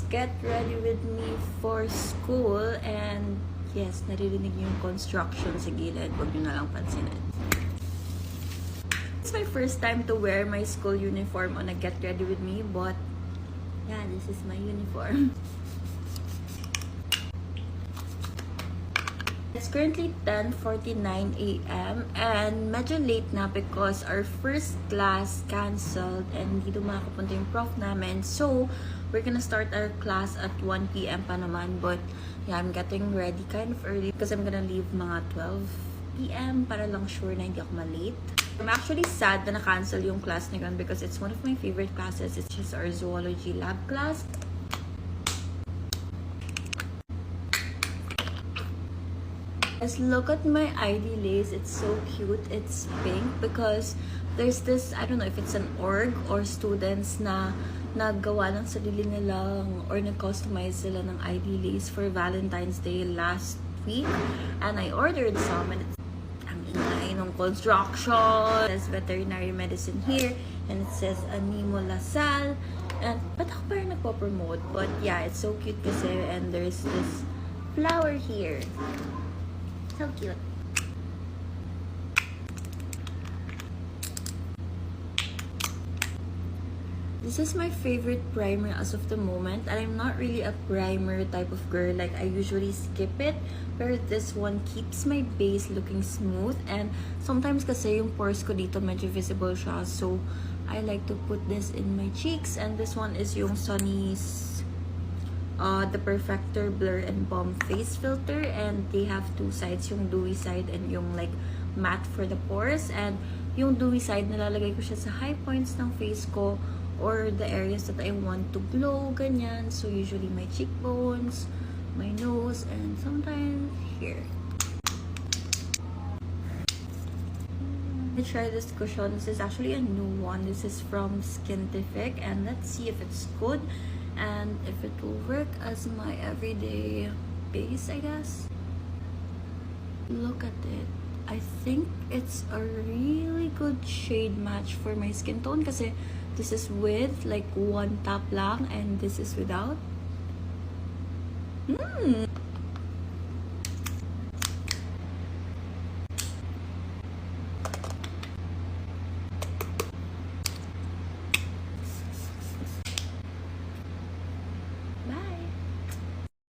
get ready with me for school. And yes, naririnig niyo yung construction sa gilid. Huwag niyo na lang pansinin. It's my first time to wear my school uniform on a get ready with me, but yeah, this is my uniform. It's currently 10:49 a.m. and medyo late na because our first class canceled and hindi makapunta yung prof namin. So, we're gonna start our class at 1 p.m. pa naman. But, yeah, I'm getting ready kind of early because I'm gonna leave mga 12 p.m. para lang sure na hindi ako malate. I'm actually sad na na-cancel yung class na yun because it's one of my favorite classes. It's just our zoology lab class. Let's look at my ID lace. It's so cute. It's pink because there's this, I don't know if it's an org or students na naggawa ng sarili nilang or nag-customize sila ng ID lace for Valentine's Day last week. And I ordered some and it's ang ingay ng construction. There's veterinary medicine here and it says Animo Lasal. And ba't ako parang nagpo-promote? But yeah, it's so cute kasi and there's this flower here. So cute. This is my favorite primer as of the moment. And I'm not really a primer type of girl. Like, I usually skip it. But this one keeps my base looking smooth. And sometimes kasi yung pores ko dito medyo visible siya. So, I like to put this in my cheeks. And this one is yung Sunny's the Perfector Blur and Balm Face Filter, and they have two sides, yung dewy side and yung like matte for the pores. And yung dewy side, nalalagay ko siya sa high points ng face ko or the areas that I want to glow, ganyan. So usually my cheekbones, my nose, and sometimes here. I try this cushion. This is actually a new one. This is from Skintific, and let's see if it's good and if it will work as my everyday base, I guess. Look at it. I think it's a really good shade match for my skin tone kasi this is with like one tap lang and this is without.